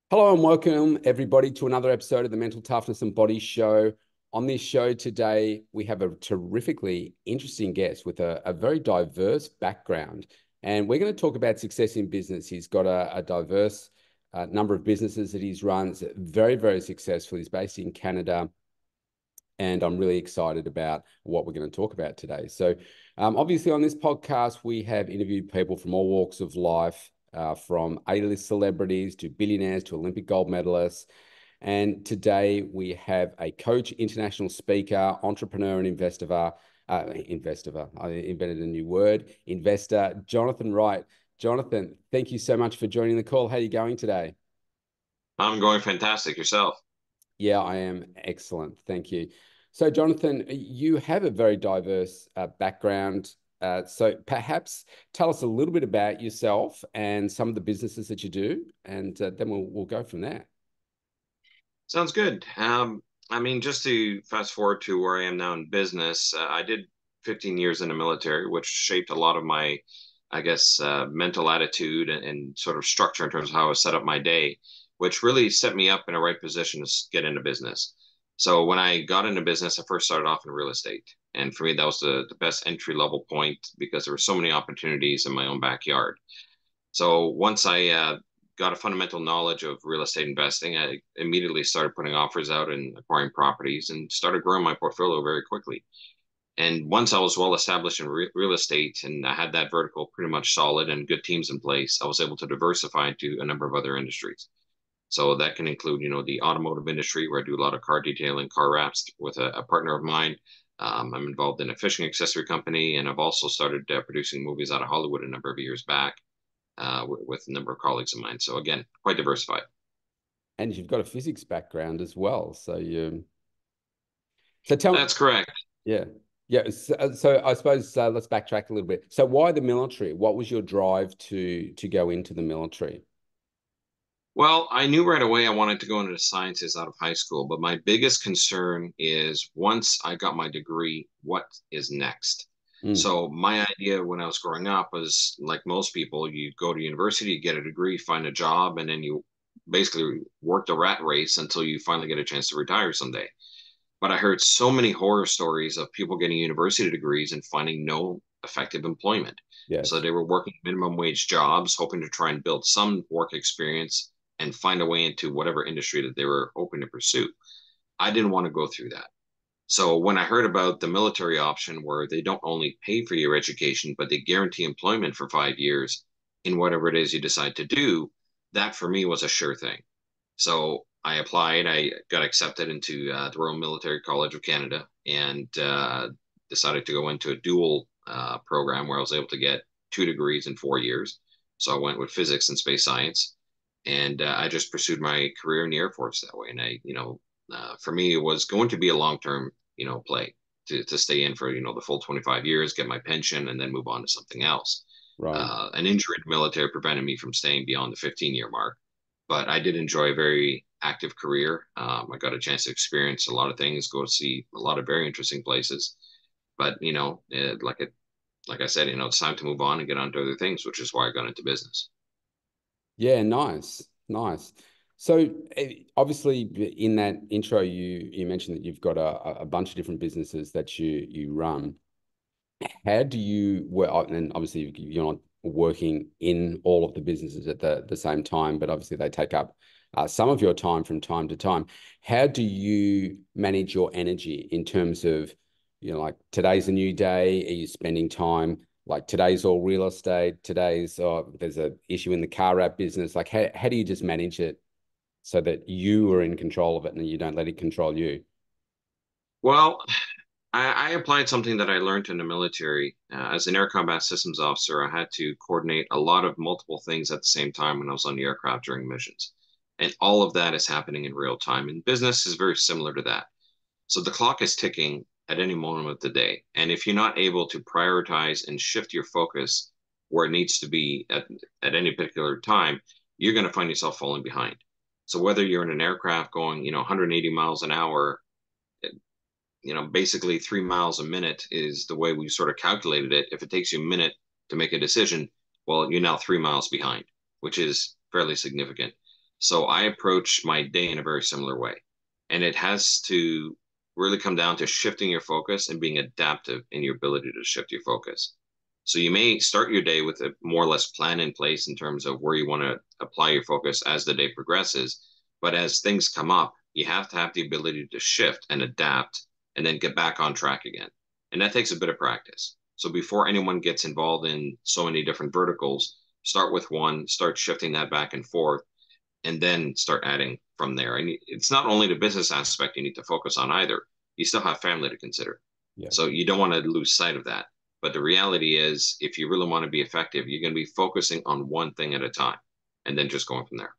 Hello and welcome everybody to another episode of the Mental Toughness and Body Show. On this show today, we have a terrifically interesting guest with a very diverse background. And we're going to talk about success in business. He's got a diverse number of businesses that he's runs very, very successful. He's based in Canada. And I'm really excited about what we're going to talk about today. So, obviously, on this podcast, we have interviewed people from all walks of life, from A-list celebrities to billionaires to Olympic gold medalists. And today we have a coach, international speaker, entrepreneur, and investor. I invented a new word, investor, Jonathan Wright. Jonathan, thank you so much for joining the call. How are you going today? I'm going fantastic. Yourself? Yeah, I am excellent. Thank you. So, Jonathan, you have a very diverse background. So perhaps tell us a little bit about yourself and some of the businesses that you do, and then we'll go from there. Sounds good. Just to fast forward to where I am now in business, I did 15 years in the military, which shaped a lot of my, mental attitude and sort of structure in terms of how I set up my day, which really set me up in a right position to get into business. So when I got into business, I first started off in real estate. And for me, that was the best entry level point because there were so many opportunities in my own backyard. So once I got a fundamental knowledge of real estate investing, I immediately started putting offers out and acquiring properties and started growing my portfolio very quickly. And once I was well established in real estate and I had that vertical pretty much solid and good teams in place, I was able to diversify into a number of other industries. So that can include, the automotive industry where I do a lot of car detailing, car wraps with a partner of mine. I'm involved in a fishing accessory company, and I've also started producing movies out of Hollywood a number of years back with a number of colleagues of mine. So again, quite diversified. And you've got a physics background as well. So tell me, That's correct. yeah, yeah. So I suppose let's backtrack a little bit. So why the military? What was your drive to go into the military? Well, I knew right away I wanted to go into the sciences out of high school, but my biggest concern is once I got my degree, what is next? Mm, So my idea when I was growing up was like most people, you go to university, get a degree, find a job, and then you basically work the rat race until you finally get a chance to retire someday. But I heard so many horror stories of people getting university degrees and finding no effective employment. So yes. they were working minimum wage jobs, hoping to try and build some work experience and find a way into whatever industry that they were hoping to pursue. I didn't want to go through that. So when I heard about the military option where they don't only pay for your education, but they guarantee employment for 5 years in whatever it is you decide to do, that for me was a sure thing. So I applied. I got accepted into the Royal Military College of Canada and decided to go into a dual program where I was able to get 2 degrees in 4 years. So I went with physics and space science, and I just pursued my career in the Air Force that way. And for me, it was going to be a long-term, play to stay in for the full 25 years, get my pension, and then move on to something else. Right. An injury in the military prevented me from staying beyond the 15-year mark, but I did enjoy a very active career. I got a chance to experience a lot of things, go to see a lot of very interesting places. But like I said, it's time to move on and get on to other things, which is why I got into business. Yeah, nice, nice. So obviously in that intro, you mentioned that you've got a bunch of different businesses that you run. How do you work? And obviously you're not working in all of the businesses at the same time, but obviously they take up some of your time from time to time. How do you manage your energy in terms of, like today's a new day? Are you spending time like today's all real estate? Today's there's a issue in the car wrap business. Like how do you just manage it so that you are in control of it and you don't let it control you? Well, I applied something that I learned in the military. As an air combat systems officer, I had to coordinate a lot of multiple things at the same time when I was on the aircraft during missions. And all of that is happening in real time. And business is very similar to that. So the clock is ticking at any moment of the day. And if you're not able to prioritize and shift your focus where it needs to be at any particular time, you're going to find yourself falling behind. So whether you're in an aircraft going, 180 miles an hour, basically 3 miles a minute is the way we sort of calculated it. If it takes you a minute to make a decision, well, you're now 3 miles behind, which is fairly significant. So I approach my day in a very similar way. And it has to really come down to shifting your focus and being adaptive in your ability to shift your focus. So you may start your day with a more or less plan in place in terms of where you want to apply your focus as the day progresses. But as things come up, you have to have the ability to shift and adapt and then get back on track again. And that takes a bit of practice. So before anyone gets involved in so many different verticals, start with one, start shifting that back and forth, and then start adding from there. And it's not only the business aspect you need to focus on either. You still have family to consider. Yeah. So you don't want to lose sight of that. But the reality is, if you really want to be effective, you're going to be focusing on one thing at a time and then just going from there.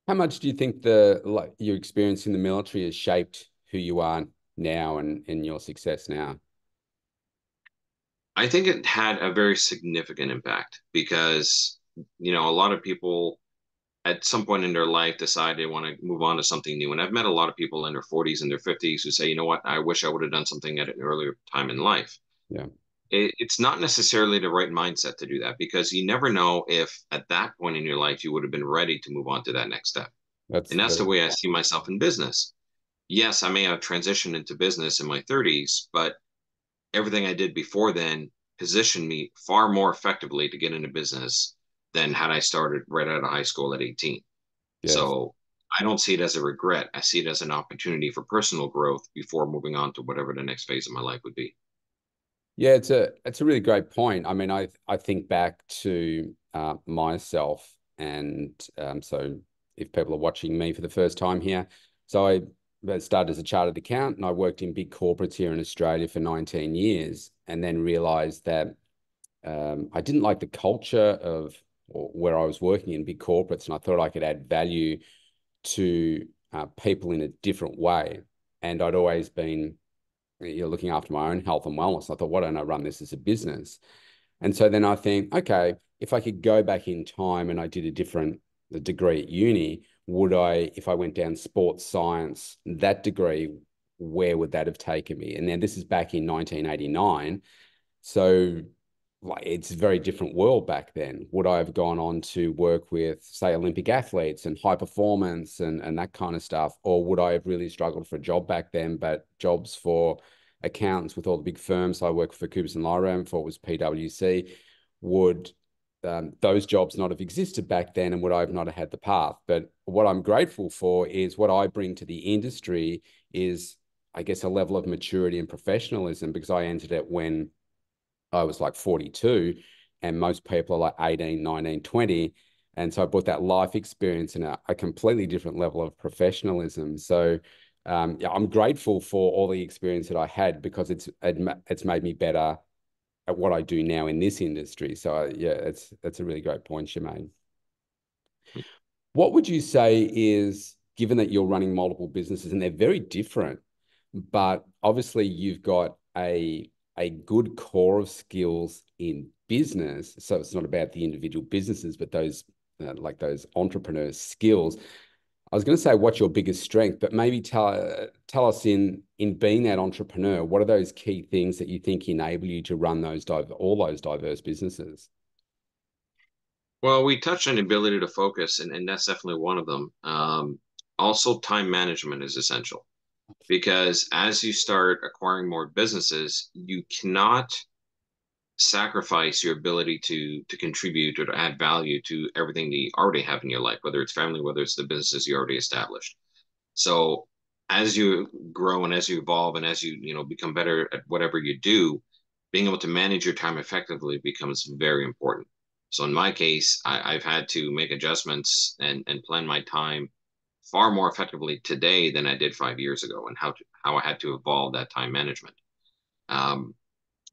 How much do you think the like your experience in the military has shaped who you are now and your success now? I think it had a very significant impact because, a lot of people at some point in their life decide they want to move on to something new. And I've met a lot of people in their 40s and their 50s who say, you know what, I wish I would have done something at an earlier time in life. Yeah, It's not necessarily the right mindset to do that because you never know if at that point in your life you would have been ready to move on to that next step. that's And that's the very way I see myself in business. Yes, I may have transitioned into business in my 30s, but everything I did before then positioned me far more effectively to get into business than had I started right out of high school at 18. yes. So I don't see it as a regret. I see it as an opportunity for personal growth before moving on to whatever the next phase of my life would be. Yeah, it's a really great point. I mean, I think back to myself, and so if people are watching me for the first time here, so I started as a chartered accountant, and I worked in big corporates here in Australia for 19 years, and then realized that I didn't like the culture of where I was working in big corporates, and I thought I could add value to people in a different way. And I'd always been looking after my own health and wellness. I thought, why don't I run this as a business? And so then I think, okay, if I could go back in time and I did a different degree at uni, would I, if I went down sports science, that degree, where would that have taken me? And then this is back in 1989. So like it's a very different world back then. Would I have gone on to work with, say, Olympic athletes and high performance and that kind of stuff? Or would I have really struggled for a job back then, but jobs for accountants with all the big firms? I worked for Coopers and Lyram before it was PwC. Would those jobs not have existed back then, and would I have not have had the path? But what I'm grateful for is what I bring to the industry is, I guess, a level of maturity and professionalism, because I entered it when I was like 42 and most people are like 18, 19, 20. And so I brought that life experience and a completely different level of professionalism. So yeah, I'm grateful for all the experience that I had because it's made me better at what I do now in this industry. So yeah, that's a really great point you made. What would you say is, given that you're running multiple businesses and they're very different, but obviously you've got a good core of skills in business. So it's not about the individual businesses, but those like those entrepreneurs' skills. I was going to say, what's your biggest strength, but maybe tell us in being that entrepreneur, what are those key things that you think enable you to run all those diverse businesses? Well, we touched on the ability to focus, and that's definitely one of them. Also, time management is essential because as you start acquiring more businesses, you cannot sacrifice your ability to contribute or to add value to everything that you already have in your life, whether it's family, whether it's the businesses you already established. So as you grow and as you evolve and as you become better at whatever you do, being able to manage your time effectively becomes very important. So in my case, I've had to make adjustments and plan my time far more effectively today than I did 5 years ago, and how I had to evolve that time management. Um,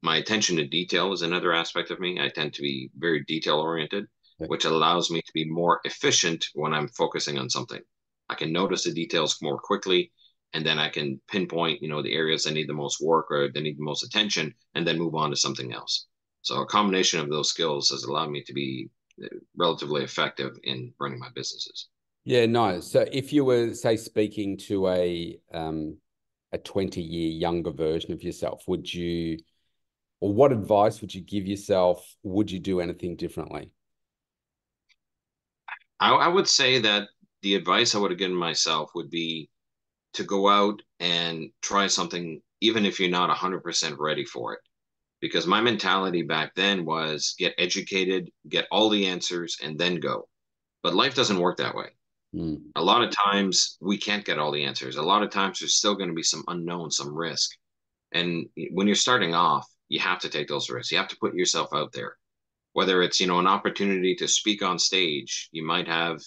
my attention to detail is another aspect of me. I tend to be very detail oriented, which allows me to be more efficient when I'm focusing on something. I can notice the details more quickly, and then I can pinpoint, the areas that need the most work or that need the most attention, and then move on to something else. So a combination of those skills has allowed me to be relatively effective in running my businesses. Yeah, no. So if you were, say, speaking to a 20-year younger version of yourself, would you, or what advice would you give yourself? Would you do anything differently? I would say that the advice I would have given myself would be to go out and try something, even if you're not 100% ready for it. Because my mentality back then was get educated, get all the answers, and then go. But life doesn't work that way. Mm. A lot of times we can't get all the answers. A lot of times there's still going to be some unknown, some risk. And when you're starting off, you have to take those risks. You have to put yourself out there. Whether it's, an opportunity to speak on stage, you might have,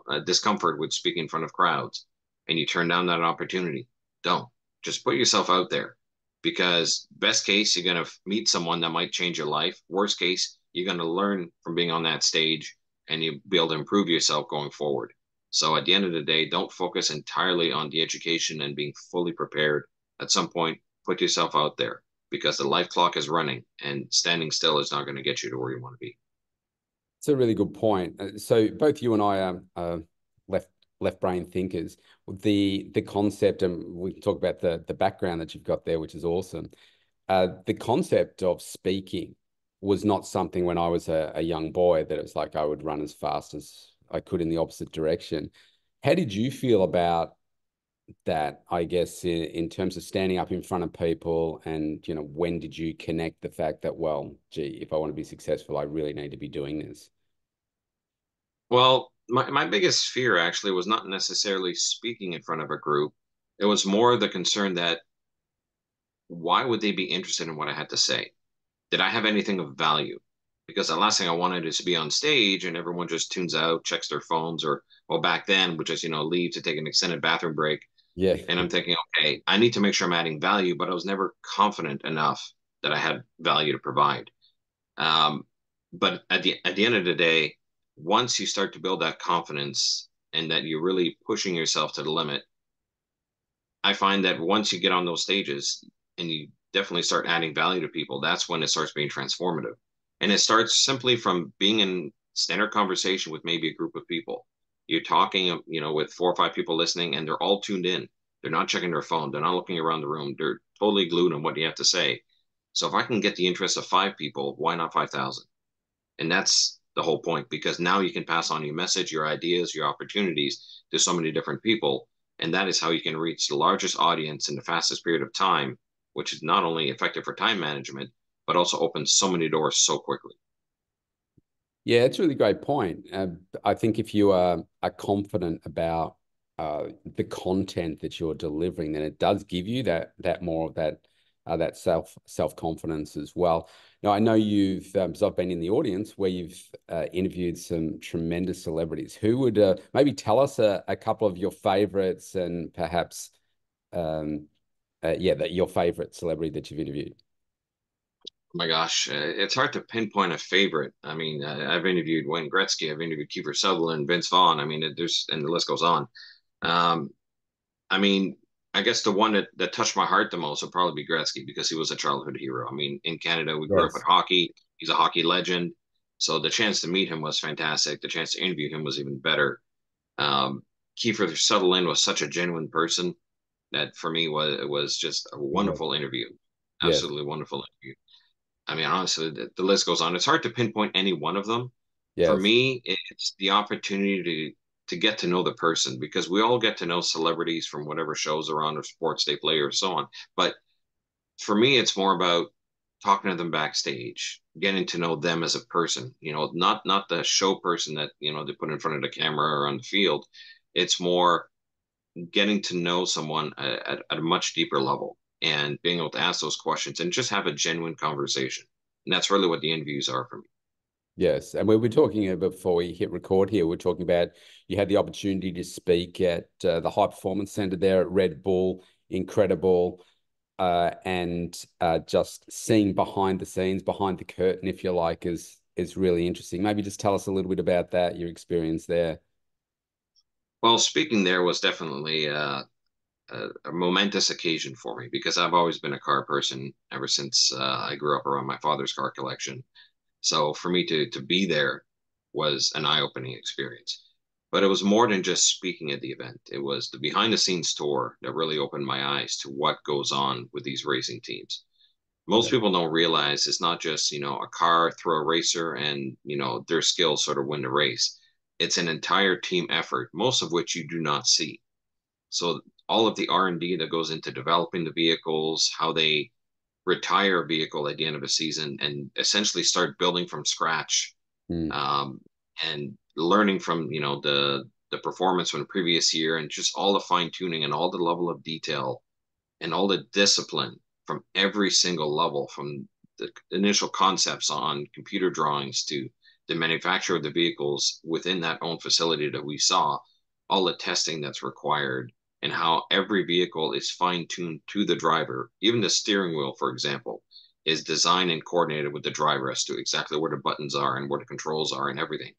a discomfort with speaking in front of crowds, and you turn down that opportunity. Don't. Just put yourself out there, because best case, you're going to meet someone that might change your life. Worst case, you're going to learn from being on that stage, and you'll be able to improve yourself going forward. So at the end of the day, don't focus entirely on the education and being fully prepared. At some point, put yourself out there, because the life clock is running, and standing still is not going to get you to where you want to be. It's a really good point. So both you and I are left brain thinkers. The concept, and we talk about the background that you've got there, which is awesome. The concept of speaking was not something when I was a young boy that it was like I would run as fast as I could in the opposite direction. How did you feel about that, I guess, in terms of standing up in front of people? And, when did you connect the fact that, well, gee, if I want to be successful, I really need to be doing this? Well, my biggest fear actually was not necessarily speaking in front of a group. It was more the concern that why would they be interested in what I had to say? Did I have anything of value? Because the last thing I wanted is to be on stage and everyone just tunes out, checks their phones, or, well, back then, would just, leave to take an extended bathroom break. Yeah. And I'm thinking, okay, I need to make sure I'm adding value, but I was never confident enough that I had value to provide. Um, but at the end of the day, once you start to build that confidence and that you're really pushing yourself to the limit, I find that once you get on those stages and you definitely start adding value to people, that's when it starts being transformative. And it starts simply from being in standard conversation with maybe a group of people. You're talking, with 4 or 5 people listening, and they're all tuned in. They're not checking their phone. They're not looking around the room. They're totally glued on what you have to say. So if I can get the interest of 5 people, why not 5,000? And that's the whole point, because now you can pass on your message, your ideas, your opportunities to so many different people. And that is how you can reach the largest audience in the fastest period of time, which is not only effective for time management, but also opens so many doors so quickly. Yeah, it's a really great point. I think if you are confident about the content that you're delivering, then it does give you that more of that self confidence as well. Now, I know you've, so I've been in the audience where you've interviewed some tremendous celebrities. Who would maybe tell us a couple of your favorites, and perhaps, that your favorite celebrity that you've interviewed? Oh my gosh, it's hard to pinpoint a favorite. I mean, I've interviewed Wayne Gretzky, I've interviewed Kiefer Sutherland, Vince Vaughn. I mean, there's, and the list goes on. Um, I mean, I guess the one that touched my heart the most would probably be Gretzky, because he was a childhood hero. I mean, in Canada, we grew up with Yes. hockey. He's a hockey legend. So the chance to meet him was fantastic. The chance to interview him was even better. Um, Kiefer Sutherland was such a genuine person that for me was just a Yeah. wonderful interview. Yes. Absolutely wonderful interview. I mean, honestly, the list goes on. It's hard to pinpoint any one of them. For Yes. me, it's the opportunity to get to know the person, because we all get to know celebrities from whatever shows are on or sports they play or so on. But for me, it's more about talking to them backstage, getting to know them as a person, not the show person that, they put in front of the camera or on the field. It's more getting to know someone at a much deeper level and being able to ask those questions and just have a genuine conversation. And that's really what the interviews are for me. Yes, and we were talking before we hit record here. We're talking about you had the opportunity to speak at the High Performance Center there at Red Bull. Incredible, and just seeing behind the scenes, behind the curtain, if you like, is really interesting. Maybe just tell us a little bit about that, your experience there. Well, speaking there was definitely a momentous occasion for me, because I've always been a car person ever since I grew up around my father's car collection. So for me to be there was an eye-opening experience. But it was more than just speaking at the event. It was the behind the scenes tour that really opened my eyes to what goes on with these racing teams. Most Yeah. people don't realize it's not just, a car through a racer and, their skills sort of win the race. it's an entire team effort, most of which you do not see. So all of the R&D that goes into developing the vehicles, how they retire a vehicle at the end of a season and essentially start building from scratch, Mm, um, and learning from, the performance from the previous year, and just all the fine tuning and all the level of detail and all the discipline from every single level, from the initial concepts on computer drawings to the manufacture of the vehicles within that own facility that we saw, all the testing that's required, and how every vehicle is fine tuned to the driver. Even the steering wheel, for example, is designed and coordinated with the driver as to exactly where the buttons are and where the controls are and everything.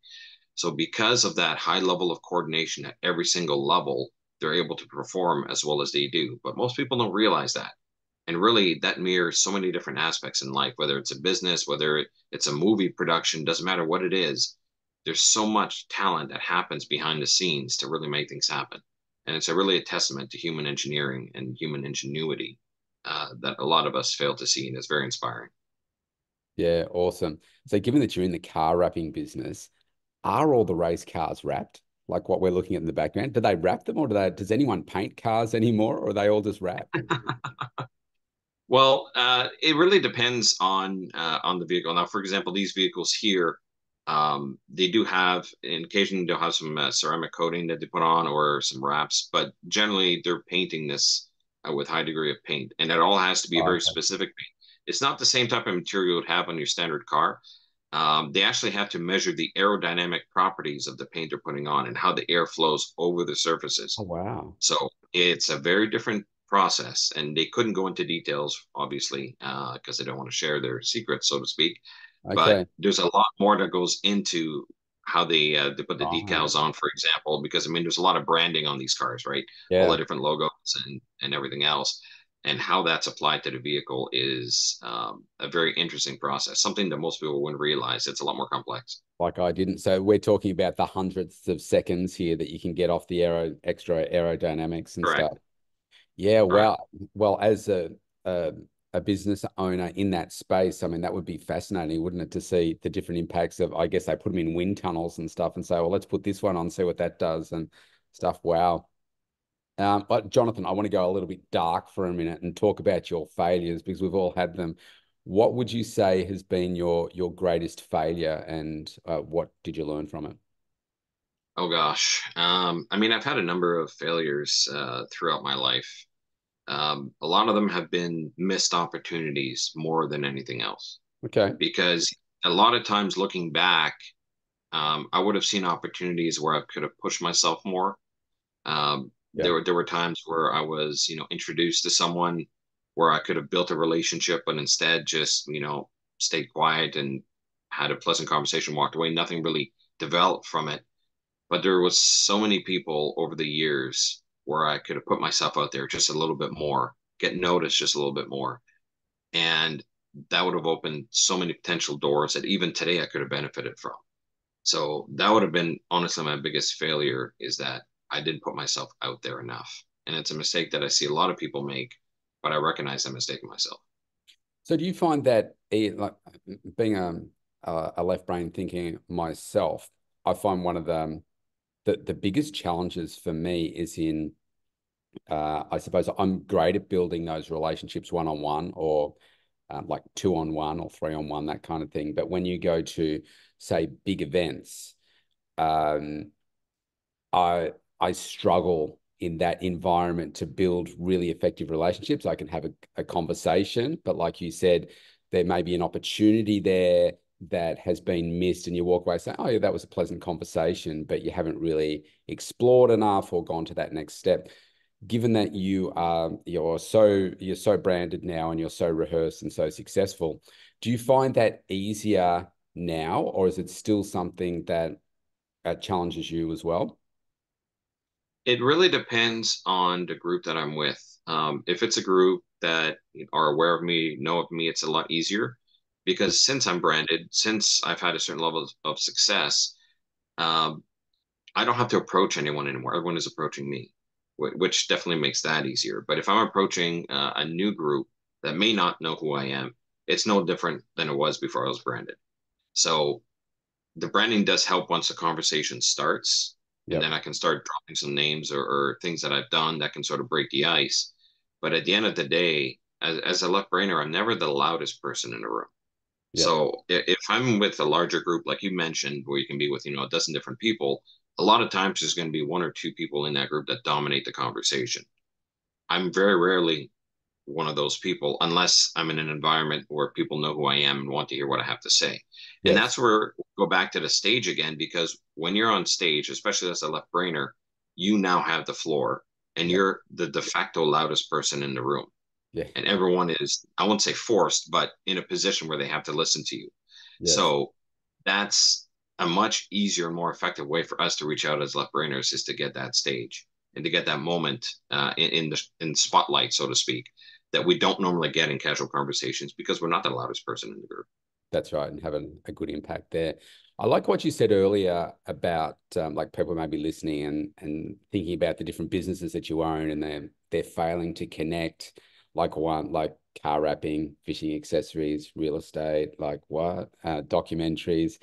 So because of that high level of coordination at every single level, they're able to perform as well as they do. But most people don't realize that. And really, that mirrors so many different aspects in life, whether it's a business, whether it's a movie production, doesn't matter what it is. There's so much talent that happens behind the scenes to really make things happen. And it's really a testament to human engineering and human ingenuity, that a lot of us fail to see. And it's very inspiring. yeah, awesome. So given that you're in the car wrapping business, are all the race cars wrapped? Like what we're looking at in the background? Do they wrap them or does anyone paint cars anymore or are they all just wrapped? Well, it really depends on the vehicle. Now, for example, these vehicles here, they do have, in occasion they'll have some ceramic coating that they put on or some wraps, but generally they're painting this with high degree of paint, and it all has to be a Oh, very okay. specific paint. It's not the same type of material you would have on your standard car. They actually have to measure the aerodynamic properties of the paint they're putting on and how the air flows over the Oh, surfaces. wow. So it's a very different process, and they couldn't go into details, obviously, because they don't want to share their secrets, so to speak. But Okay. there's a lot more that goes into how they put the Right. decals on, for example, because I mean, there's a lot of branding on these cars, right? All Yeah. the different logos and everything else, and how that's applied to the vehicle is a very interesting process. Something that most people wouldn't realize. It's a lot more complex. Like I didn't. So we're talking about the hundredths of seconds here that you can get off the extra aerodynamics and Correct. stuff. Yeah, Correct. well, as a a business owner in that space, I mean, that would be fascinating, wouldn't it, to see the different impacts of, I guess they put them in wind tunnels and stuff and say, well, let's put this one on, see what that does and stuff. Wow. But Jonathan, I want to go a little bit dark for a minute and talk about your failures because we've all had them. What would you say has been your greatest failure and what did you learn from it? Oh gosh. I mean, I've had a number of failures throughout my life. A lot of them have been missed opportunities more than anything else. Okay. Because a lot of times looking back, I would have seen opportunities where I could have pushed myself more. Yeah. There were times where I was, introduced to someone where I could have built a relationship, but instead just, stayed quiet and had a pleasant conversation, walked away. Nothing really developed from it. But there was so many people over the years where I could have put myself out there just a little bit more, get noticed just a little bit more. And that would have opened so many potential doors that even today I could have benefited from. So that would have been honestly my biggest failure, is that I didn't put myself out there enough. And it's a mistake that I see a lot of people make, but I recognize that mistake in myself. So do you find that like being a left brain thinking myself, I find one of the biggest challenges for me is in I suppose I'm great at building those relationships one on one or like two on one or three on one, that kind of thing. But when you go to say big events, um, I struggle in that environment to build really effective relationships. I can have a conversation, but like you said, there may be an opportunity there that has been missed, and you walk away saying, "Oh, yeah, that was a pleasant conversation," but you haven't really explored enough or gone to that next step. Given that you're so branded now and you're so rehearsed and so successful, do you find that easier now, or is it still something that challenges you as well? It really depends on the group that I'm with. If it's a group that are aware of me, know of me, it's a lot easier because since I'm branded, since I've had a certain level of success, um, I don't have to approach anyone anymore. Everyone is approaching me, which definitely makes that easier. But if I'm approaching a new group that may not know who I am, it's no different than it was before I was branded. So the branding does help once the conversation starts, and Yep. then I can start dropping some names or things that I've done that can sort of break the ice. But at the end of the day, as a left brainer, I'm never the loudest person in the room. Yep. So if I'm with a larger group, like you mentioned, where you can be with, a dozen different people, a lot of times there's going to be one or two people in that group that dominate the conversation. I'm very rarely one of those people unless I'm in an environment where people know who I am and want to hear what I have to say. And Yes. that's where we go back to the stage again, because when you're on stage, especially as a left brainer, you now have the floor and Yep. you're the de facto loudest person in the room. Yeah. And everyone is, I won't say forced, but in a position where they have to listen to you. Yes. So that's a much easier, more effective way for us to reach out as left brainers, is to get that stage and to get that moment in the spotlight, so to speak, that we don't normally get in casual conversations because we're not the loudest person in the group. That's right, and having a good impact there. I like what you said earlier about like people may be listening and thinking about the different businesses that you own, and they're failing to connect, like car wrapping, fishing accessories, real estate, like what documentaries,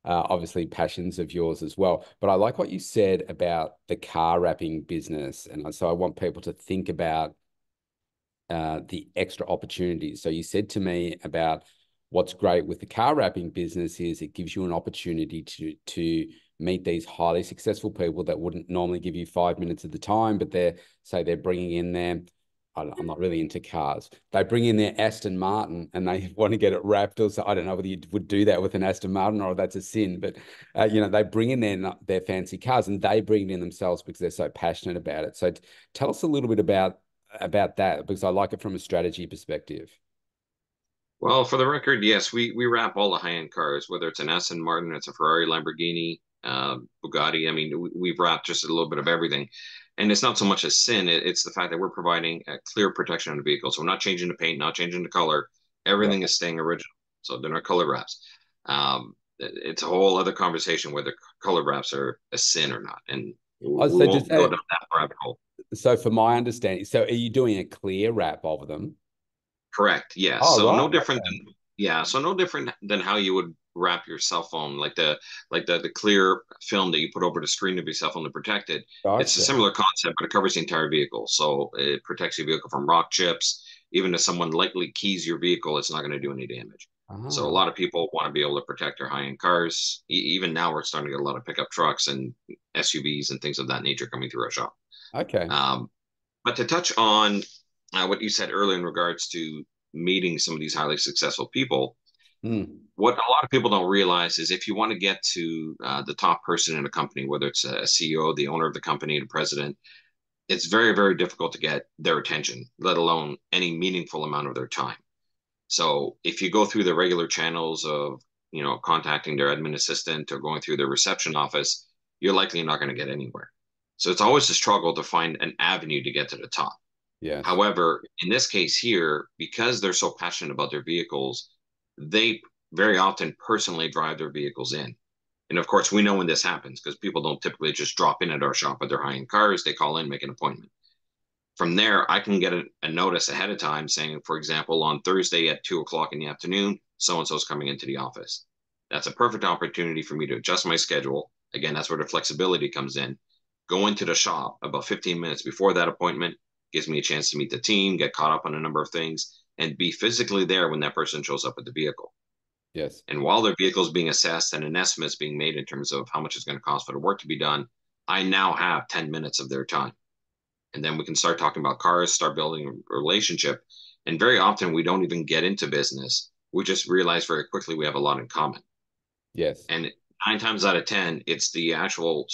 obviously passions of yours as well. But I like what you said about the car wrapping business, and so I want people to think about the extra opportunities. So you said to me about what's great with the car wrapping business is it gives you an opportunity to meet these highly successful people that wouldn't normally give you 5 minutes of the time, but they're bringing in their, I'm not really into cars. They bring in their Aston Martin and they want to get it wrapped. Or so I don't know whether you would do that with an Aston Martin or that's a sin, but they bring in their fancy cars and they bring it in themselves because they're so passionate about it. So tell us a little bit about that because I like it from a strategy perspective. Well, for the record, yes, we wrap all the high-end cars, whether it's an Aston Martin, it's a Ferrari, Lamborghini, Bugatti. I mean, we've wrapped just a little bit of everything. And it's not so much a sin, it's the fact that we're providing a clear protection on the vehicle. So we're not changing the paint, not changing the color. Right. Everything is staying original. So they're not color wraps. It's a whole other conversation whether color wraps are a sin or not. And Oh, we so does won't go that, down that rabbit hole. so for my understanding, so are you doing a clear wrap of them? Correct. Yeah. Oh, So right. no different Okay. than so no different than how you would wrap your cell phone, like the clear film that you put over the screen of your cell phone to protect it. It's a Gotcha. similar concept, but it covers the entire vehicle. So it protects your vehicle from rock chips. Even if someone lightly keys your vehicle, it's not going to do any damage. So a Ah, lot of people want to be able to protect their high-end cars. Even now, we're starting to get a lot of pickup trucks and SUVs and things of that nature coming through our shop. okay. Um, but to touch on what you said earlier in regards to meeting some of these highly successful people, Hmm. what a lot of people don't realize is if you want to get to the top person in a company, whether it's a CEO, the owner of the company, the president, it's very, very difficult to get their attention, let alone any meaningful amount of their time. So if you go through the regular channels of, contacting their admin assistant or going through their reception office, you're likely not going to get anywhere. So it's always a struggle to find an avenue to get to the top. Yes. However, in this case here, because they're so passionate about their vehicles, they very often personally drive their vehicles in. And of course, we know when this happens because people don't typically just drop in at our shop with their high end cars. They call in, make an appointment. From there, I can get a notice ahead of time saying, for example, on Thursday at 2 o'clock in the afternoon, so and so is coming into the office. That's a perfect opportunity for me to adjust my schedule. Again, that's where the flexibility comes in. Go into the shop about 15 minutes before that appointment, gives me a chance to meet the team, get caught up on a number of things, and be physically there when that person shows up at the vehicle. Yes. And while their vehicle is being assessed and an estimate is being made in terms of how much it's going to cost for the work to be done, I now have 10 minutes of their time. And then we can start talking about cars, start building a relationship. And very often we don't even get into business. We just realize very quickly we have a lot in common. Yes. And 9 times out of 10, it's the actual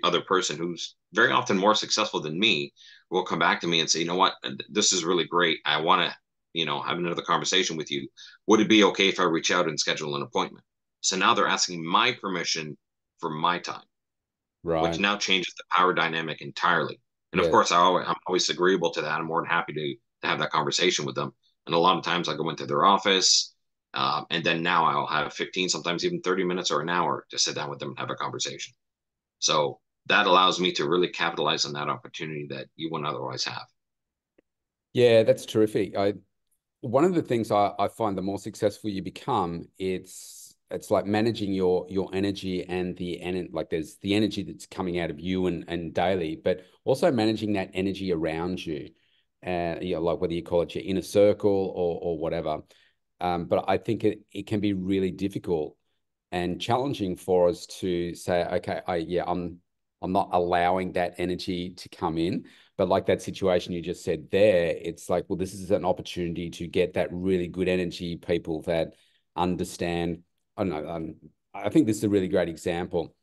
other person who's very often more successful than me will come back to me and say, you know what, this is really great. I want to, have another conversation with you. Would it be okay if I reach out and schedule an appointment? So now they're asking my permission for my time, which Right. now changes the power dynamic entirely. And of Yes. course, I'm always agreeable to that. I'm more than happy to have that conversation with them. And a lot of times I go into their office, and then now I'll have 15, sometimes even 30 minutes or an hour to sit down with them and have a conversation. So that allows me to really capitalize on that opportunity that you wouldn't otherwise have. Yeah, that's terrific. One of the things I find the more successful you become, it's it's like managing your energy and like there's the energy that's coming out of you and daily, but also managing that energy around you. Like whether you call it your inner circle or whatever. But I think it can be really difficult and challenging for us to say, okay, I'm not allowing that energy to come in. But like that situation you just said there, it's like, well, this is an opportunity to get that really good energy, people that understand. I don't know. I think this is a really great example.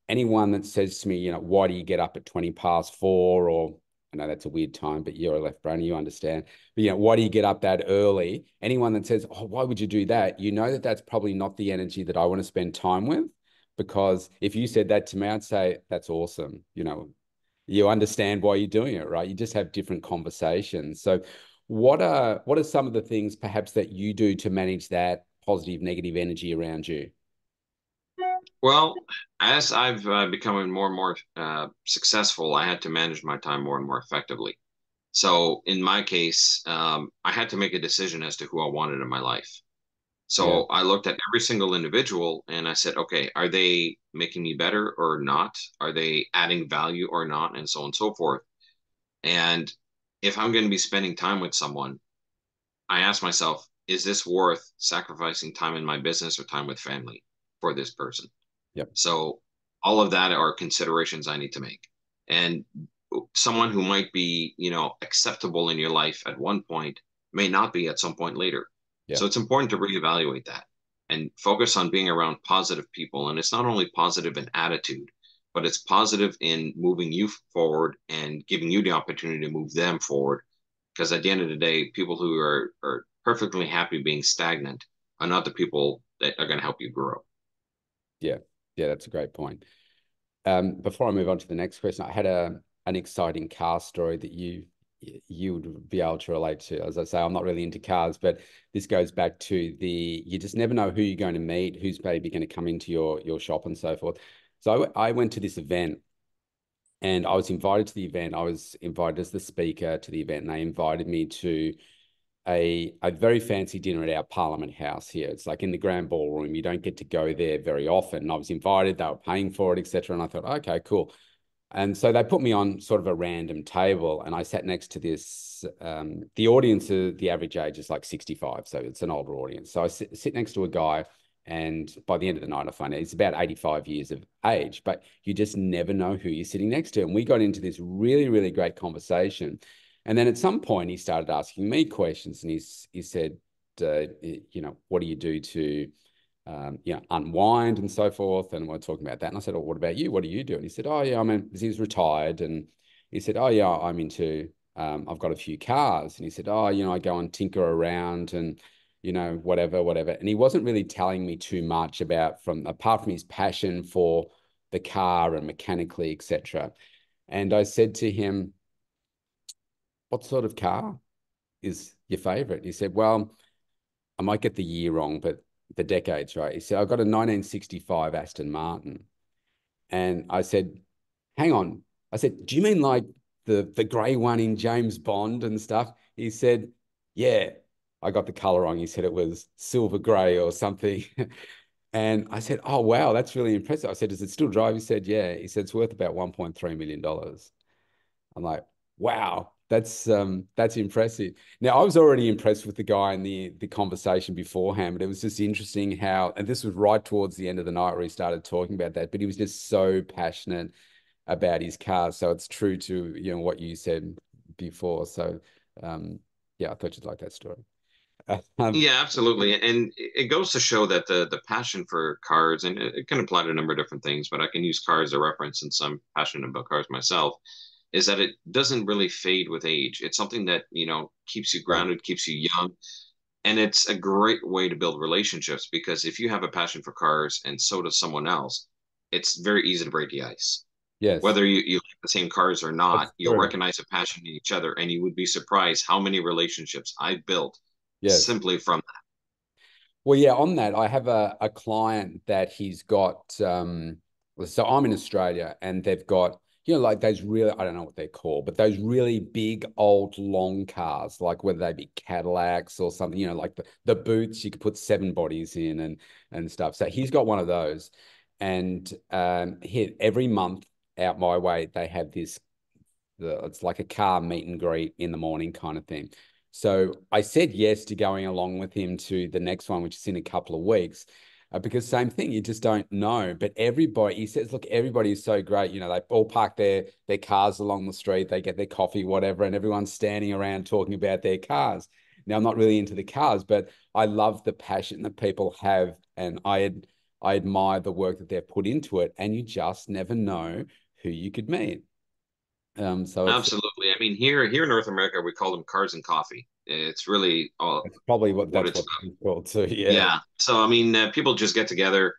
Anyone that says to me, why do you get up at 20 past 4? Or I know that's a weird time, but you're a left brainer, you understand. But why do you get up that early? Anyone that says, oh, why would you do that? You know that that's probably not the energy that I want to spend time with. Because if you said that to me, I'd say, that's awesome. You understand why you're doing it, right? You just have different conversations. So what are some of the things perhaps that you do to manage that positive, negative energy around you? Well, as I've become more and more successful, I had to manage my time more and more effectively. So in my case, I had to make a decision as to who I wanted in my life. Yeah, So I looked at every single individual and I said, okay, are they making me better or not? Are they adding value or not? And so on and so forth. And if I'm going to be spending time with someone, I ask myself, is this worth sacrificing time in my business or time with family for this person? yep, So all of that are considerations I need to make. And someone who might be, acceptable in your life at one point may not be at some point later. So yep, it's important to reevaluate that and focus on being around positive people. And it's not only positive in attitude, but it's positive in moving you forward and giving you the opportunity to move them forward. Because at the end of the day, people who are perfectly happy being stagnant are not the people that are going to help you grow. yeah, yeah. That's a great point. Before I move on to the next question, I had an exciting car story that you would be able to relate to. As I say, I'm not really into cars, but this goes back to you just never know who you're going to meet, who's maybe going to come into your shop and so forth. So I went to this event and I was invited to the event. I was invited as the speaker to the event, and they invited me to a very fancy dinner at our Parliament House here. It's like in the Grand Ballroom. You don't get to go there very often. And I was invited, they were paying for it, etc. And I thought, okay, cool. And so they put me on sort of a random table, and I sat next to this. The audience, the average age is like 65, so it's an older audience. So I sit next to a guy, and by the end of the night, I find out he's about 85 years of age, but you just never know who you're sitting next to. And we got into this really, really great conversation. And then at some point, he started asking me questions, and he said, what do you do to unwind and so forth. And we're talking about that. And I said, oh, what about you? What do you do? And he said, oh, yeah, he's retired. And he said, oh, yeah, I've got a few cars. And he said, oh, I go and tinker around and, whatever, whatever. And he wasn't really telling me too much apart from his passion for the car and mechanically, etc. And I said to him, what sort of car is your favorite? He said, well, I might get the year wrong, but the decades right. He said, I've got a 1965 Aston Martin. And I said, hang on. I said, do you mean like the grey one in James Bond and stuff? He said, yeah, I got the color wrong. He said it was silver grey or something. And I said, oh, wow, that's really impressive. I said, does it still drive? He said, yeah. He said, it's worth about $1.3 million. I'm like, wow, that's impressive. Now I was already impressed with the guy in the conversation beforehand, but it was just interesting how, and this was right towards the end of the night where he started talking about that, but he was just so passionate about his car. So it's true to what you said before. So yeah, I thought you'd like that story. Um, Yeah, absolutely. And it goes to show that the passion for cars, and it can apply to a number of different things, but I can use cars as a reference since I'm passionate about cars myself, is that it doesn't really fade with age. It's something that, keeps you yeah, grounded, keeps you young. And it's a great way to build relationships because if you have a passion for cars and so does someone else, it's very easy to break the ice. yes, Whether you like the same cars or that's not, you'll true. recognize a passion in each other, and you would be surprised how many relationships I've built Yes. simply from Well, yeah, on that, I have a client that he's got. So I'm in Australia and they've got like those really, I don't know what they're called, but those really big, old, long cars, like whether they be Cadillacs or something, like the boots you could put seven bodies in and stuff. So he's got one of those. And every month out my way, they have it's like a car meet and greet in the morning kind of thing. So I said yes to going along with him to the next one, which is in a couple of weeks, because same thing, you just don't know. But everybody, he says, look, everybody is so great. They all park their cars along the street, they get their coffee, whatever, and everyone's standing around talking about their cars. Now, I'm not really into the cars, but I love the passion that people have, and I admire the work that they've put into it. And you just never know who you could meet. So Absolutely. I mean, here in North America, we call them cars and coffee. It's really all it's probably what what that's it's what about. it's called too. Yeah, Yeah. So I mean, people just get together,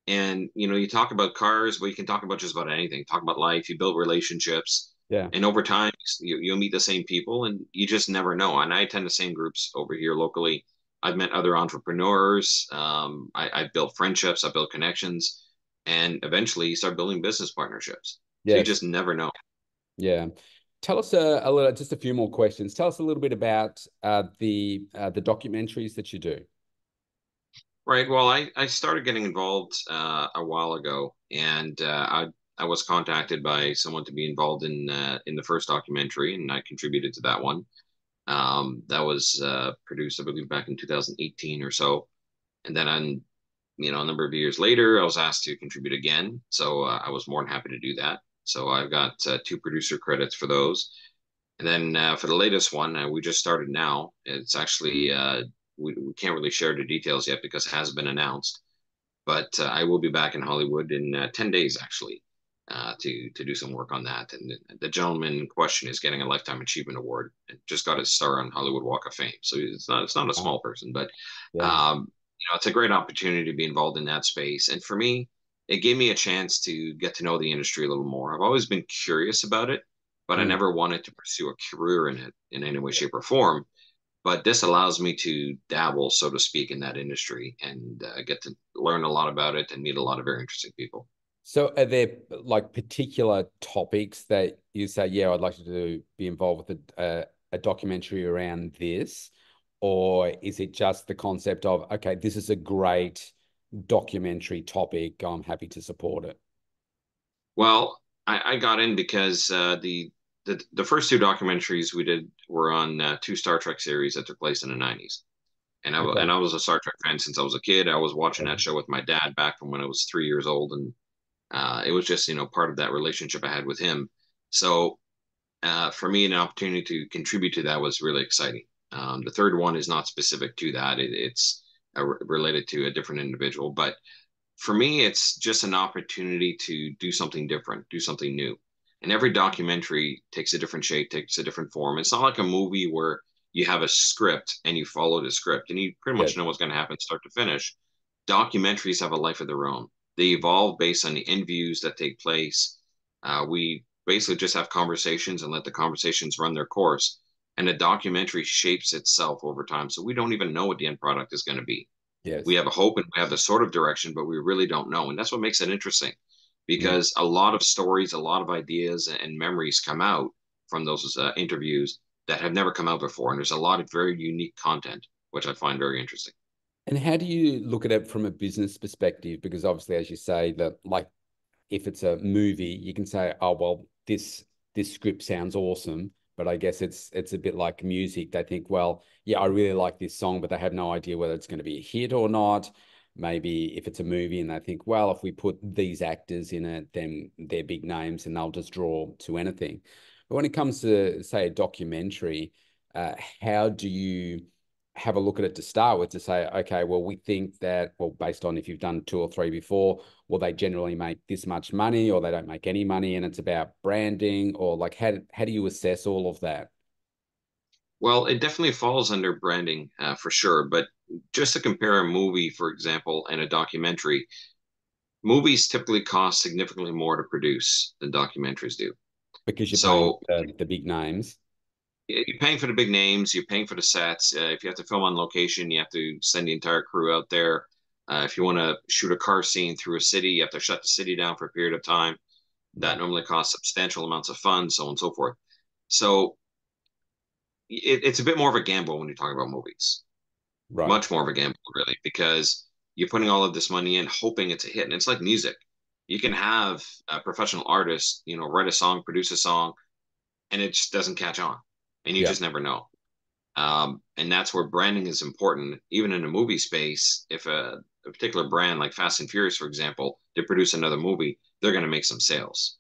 and you talk about cars, but you can talk about just about anything. Talk about life. You build relationships, yeah, and over time, you'll meet the same people, and you just never know. And I attend the same groups over here locally. I've met other entrepreneurs. I've built friendships. I've built connections, and eventually, you start building business partnerships. So you yes, just never know. yeah. Tell us a little, just a few more questions. Tell us a little bit about the documentaries that you do. Right. Well, I started getting involved a while ago, and I was contacted by someone to be involved in the first documentary, and I contributed to that one. That was produced, I believe, back in 2018 or so. And then, a number of years later, I was asked to contribute again. So I was more than happy to do that. So I've got two producer credits for those. And then for the latest one, we just started now. It's actually we can't really share the details yet because it has been announced. But I will be back in Hollywood in 10 days actually to do some work on that. And the gentleman in question is getting a Lifetime Achievement Award and just got his star on Hollywood Walk of Fame. So it's not a Wow. small person, but Yeah, it's a great opportunity to be involved in that space. And for me, it gave me a chance to get to know the industry a little more. I've always been curious about it, but I mm, never wanted to pursue a career in it in any way, shape, or form. But this allows me to dabble, so to speak, in that industry and get to learn a lot about it and meet a lot of very interesting people. so are there like particular topics that you say, yeah, I'd like to be involved with a documentary around this, or is it just the concept of, okay, this is a great documentary topic, I'm happy to support it? Well, I got in because the first two documentaries we did were on two Star Trek series that took place in the 90s. And Okay. I was a Star Trek fan since I was a kid. I was watching that show with my dad back from when I was 3 years old, and it was just part of that relationship I had with him. So for me, an opportunity to contribute to that was really exciting. The third one is not specific to that; it's related to a different individual. But for me, it's just an opportunity to do something different, do something new. And every documentary takes a different shape, takes a different form. It's not like a movie where you have a script and you follow the script and you pretty much Yes. know what's going to happen start to finish. Documentaries have a life of their own. They evolve based on the interviews that take place. We basically just have conversations and let the conversations run their course. And a documentary shapes itself over time. So we don't even know what the end product is going to be. We Yes. have a hope and we have the sort of direction, but we really don't know. And that's what makes it interesting Yeah. because a lot of stories, a lot of ideas and memories come out from those interviews that have never come out before. And there's a lot of very unique content, which I find very interesting. And how do you look at it from a business perspective? Because obviously, as you say, that like if it's a movie, you can say, oh well, this script sounds awesome, but I guess it's a bit like music. They think, well, yeah, I really like this song, but they have no idea whether it's going to be a hit or not. Maybe if it's a movie and they think, well, if we put these actors in it, then they're big names and they'll just draw to anything. But when it comes to, say, a documentary, how do you have a look at it to start with to say, okay, well, we think that, well, based on if you've done two or three before, well, they generally make this much money or they don't make any money and it's about branding or like how do you assess all of that? Well, it definitely falls under branding for sure. But just to compare a movie, for example, and a documentary, movies typically cost significantly more to produce than documentaries do. Because you're paying So the big names. you're paying for the big names, you're paying for the sets. If you have to film on location, you have to send the entire crew out there. If you want to shoot a car scene through a city, you have to shut the city down for a period of time. That Right. normally costs substantial amounts of funds, so on and so forth. So it's a bit more of a gamble when you're talking about movies. Right. Much more of a gamble, really, because you're putting all of this money in, hoping it's a hit. And it's like music. You can have a professional artist, write a song, produce a song, and it just doesn't catch on. And you Yeah. just never know. And that's where branding is important. Even in a movie space, if a particular brand like Fast and Furious, for example, they produce another movie, they're going to make some sales.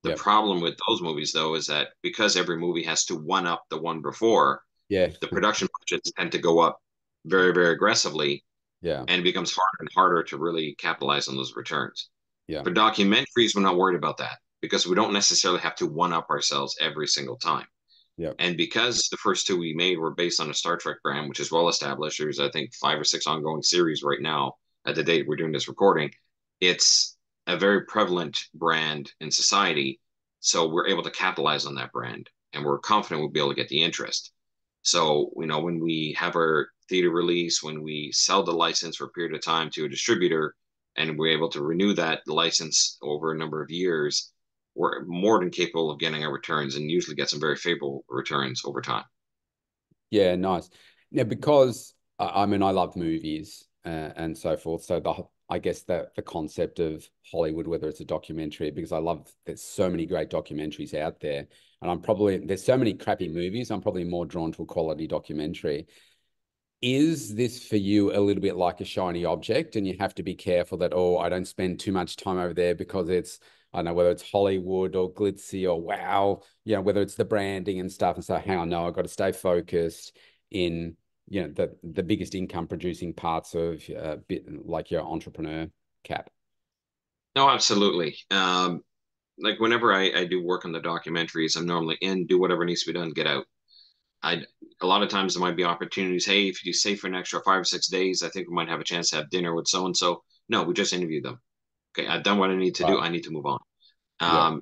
The Yeah. problem with those movies, though, is that because every movie has to one up the one before, Yeah. the production budgets tend to go up very, very aggressively, Yeah. and it becomes harder and harder to really capitalize on those returns. Yeah. For documentaries, we're not worried about that because we don't necessarily have to one up ourselves every single time. Yeah. And because the first two we made were based on a Star Trek brand, which is well established, there's, I think, 5 or 6 ongoing series right now at the date we're doing this recording. It's a very prevalent brand in society. So we're able to capitalize on that brand and we're confident we'll be able to get the interest. So, when we have our theater release, when we sell the license for a period of time to a distributor and we're able to renew that license over a number of years, we're more than capable of getting our returns and usually get some very favorable returns over time. Yeah, nice. Yeah, because I mean, I love movies and so forth. So I guess the concept of Hollywood, whether it's a documentary, because I love there's so many great documentaries out there, and there's so many crappy movies. I'm probably more drawn to a quality documentary. Is this for you a little bit like a shiny object, and you have to be careful that, oh, I don't spend too much time over there because it's, I don't know, whether it's Hollywood or glitzy or wow, whether it's the branding and stuff. And so, hang on, no, I've got to stay focused in, the biggest income producing parts of bit like your entrepreneur cap. No, absolutely. Like whenever I do work on the documentaries, I'm normally in, do whatever needs to be done, get out. I A lot of times there might be opportunities. Hey, if you stay for an extra 5 or 6 days, I think we might have a chance to have dinner with so and so. No, we just interviewed them. Okay, I've done what I need to do. Right. I need to move on. Yeah.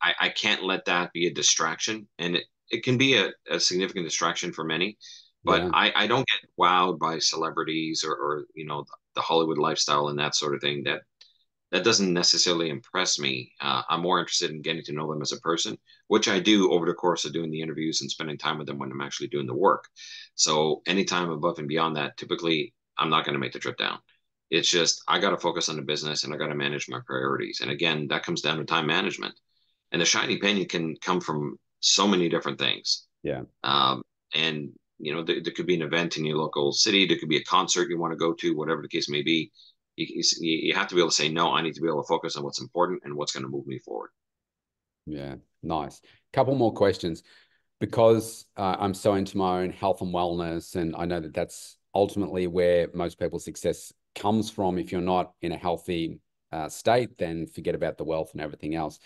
I can't let that be a distraction, and it can be a significant distraction for many. But Yeah. I don't get wowed by celebrities or the Hollywood lifestyle and that sort of thing. That doesn't necessarily impress me. I'm more interested in getting to know them as a person, which I do over the course of doing the interviews and spending time with them when I'm actually doing the work. So anytime above and beyond that, typically I'm not going to make the trip down. It's just I got to focus on the business and I got to manage my priorities. And again, that comes down to time management. And the shiny penny can come from so many different things. Yeah. And there could be an event in your local city. There could be a concert you want to go to, whatever the case may be. You have to be able to say no. I need to be able to focus on what's important and what's going to move me forward. Yeah. Nice. Couple more questions. Because I'm so into my own health and wellness, and I know that that's ultimately where most people's success comes from. If you're not in a healthy state, then forget about the wealth and everything else.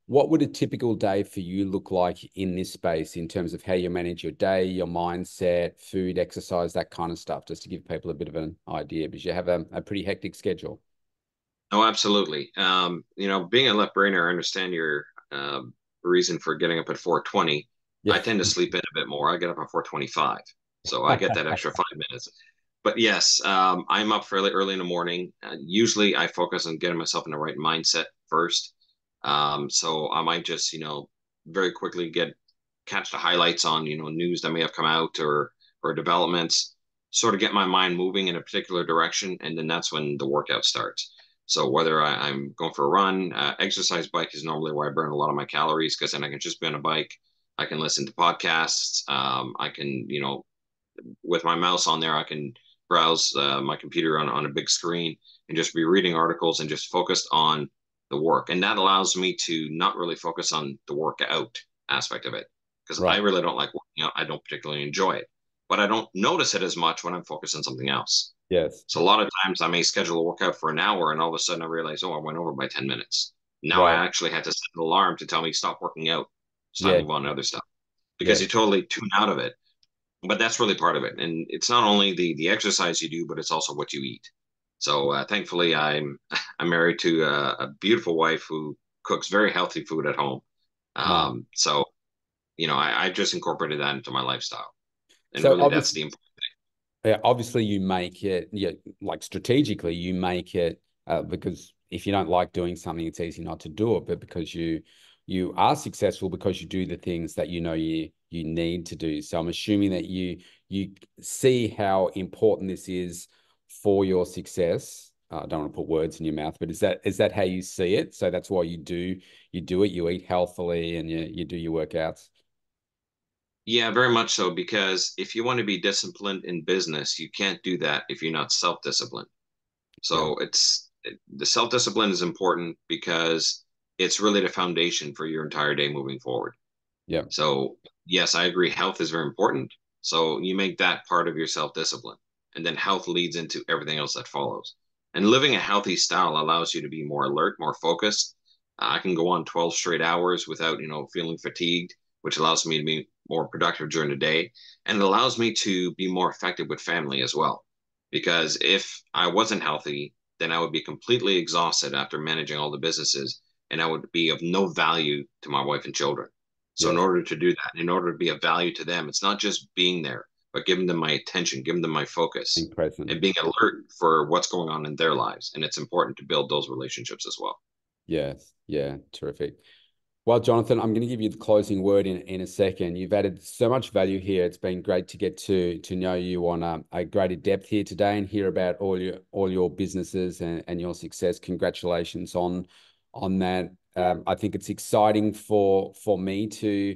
What would a typical day for you look like in this space in terms of how you manage your day, your mindset, food, exercise, that kind of stuff, just to give people a bit of an idea, because you have a pretty hectic schedule. Oh, absolutely. Being a left brainer, I understand your reason for getting up at 4:20. Yeah. I tend to sleep in a bit more. I get up at 4:25, so I get that extra 5 minutes. But yes, I'm up fairly early in the morning. Usually, I focus on getting myself in the right mindset first. So I might just, very quickly catch the highlights on, news that may have come out or developments, sort of get my mind moving in a particular direction, and then that's when the workout starts. So whether I'm going for a run, exercise bike is normally where I burn a lot of my calories because then I can just be on a bike. I can listen to podcasts. I can, with my mouse on there, I can browse my computer on a big screen and just be reading articles and just focused on the work. And that allows me to not really focus on the workout aspect of it because I Right. really don't like working out. I don't particularly enjoy it, but I don't notice it as much when I'm focused on something else. Yes. So a lot of times I may schedule a workout for an hour and all of a sudden I realize, oh, I went over by 10 minutes. Now I Right. actually had to set an alarm to tell me stop working out. So I Yeah. move on to other stuff because Yeah. you totally tune out of it. But that's really part of it. And it's not only the exercise you do, but it's also what you eat. So thankfully I'm married to a beautiful wife who cooks very healthy food at home. No. So, I just incorporated that into my lifestyle. And So really that's obviously, the important. yeah, obviously you make it, yeah, like strategically you make it because if you don't like doing something, it's easy not to do it, but because you are successful because you do the things that you know you need to do. So I'm assuming that you see how important this is for your success. I don't want to put words in your mouth, but is that how you see it? So that's why you do it. You eat healthily and you do your workouts. Yeah, very much so. Because if you want to be disciplined in business, you can't do that if you're not self-disciplined. Yeah, So the self-discipline is important because it's really the foundation for your entire day moving forward. yeah, So, yes, I agree. Health is very important. So, you make that part of your self discipline. And then health leads into everything else that follows. And living a healthy style allows you to be more alert, more focused. I can go on 12 straight hours without, feeling fatigued, which allows me to be more productive during the day. And it allows me to be more effective with family as well. Because if I wasn't healthy, then I would be completely exhausted after managing all the businesses, and I would be of no value to my wife and children. So in yeah. order to do that, in order to be of value to them, it's not just being there, but giving them my attention, giving them my focus, Being present. and being alert for what's going on in their lives. And it's important to build those relationships as well. Yes, yeah, terrific. Well, Jonathan, I'm going to give you the closing word in a second. You've added so much value here. It's been great to get to know you on a greater depth here today and hear about all your businesses and your success. Congratulations on that. I think it's exciting for me to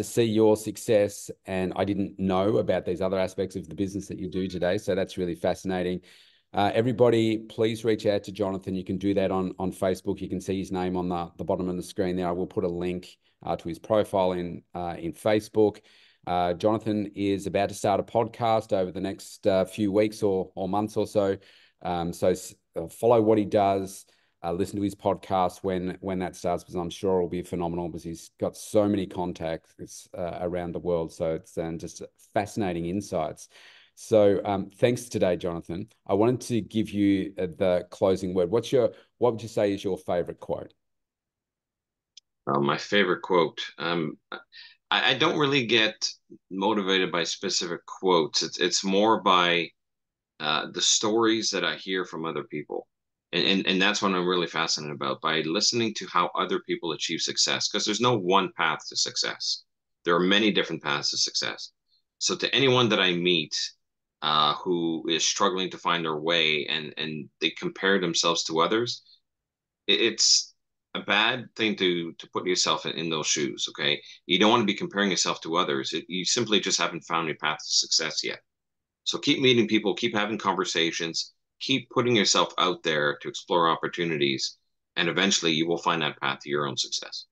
see your success, and I didn't know about these other aspects of the business that you do today. So that's really fascinating. Everybody, please reach out to Jonathan. You can do that on Facebook. You can see his name on the bottom of the screen there. I will put a link to his profile in Facebook. Jonathan is about to start a podcast over the next few weeks or months or so. So follow what he does. Listen to his podcast when that starts, because I'm sure it'll be phenomenal, because he's got so many contacts around the world. So it's just fascinating insights. So thanks today, Jonathan. I wanted to give you the closing word. What would you say is your favorite quote? My favorite quote. I don't really get motivated by specific quotes. It's more by the stories that I hear from other people. And that's what I'm really fascinated about, by listening to how other people achieve success, because there's no one path to success. There are many different paths to success. So to anyone that I meet who is struggling to find their way, and they compare themselves to others, it's a bad thing to put yourself in those shoes. Okay, you don't want to be comparing yourself to others. You simply just haven't found a path to success yet. So keep meeting people, keep having conversations, keep putting yourself out there to explore opportunities, and eventually you will find that path to your own success.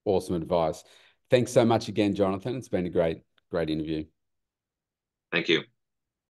Awesome advice. Thanks so much again, Jonathan. It's been a great interview. Thank you.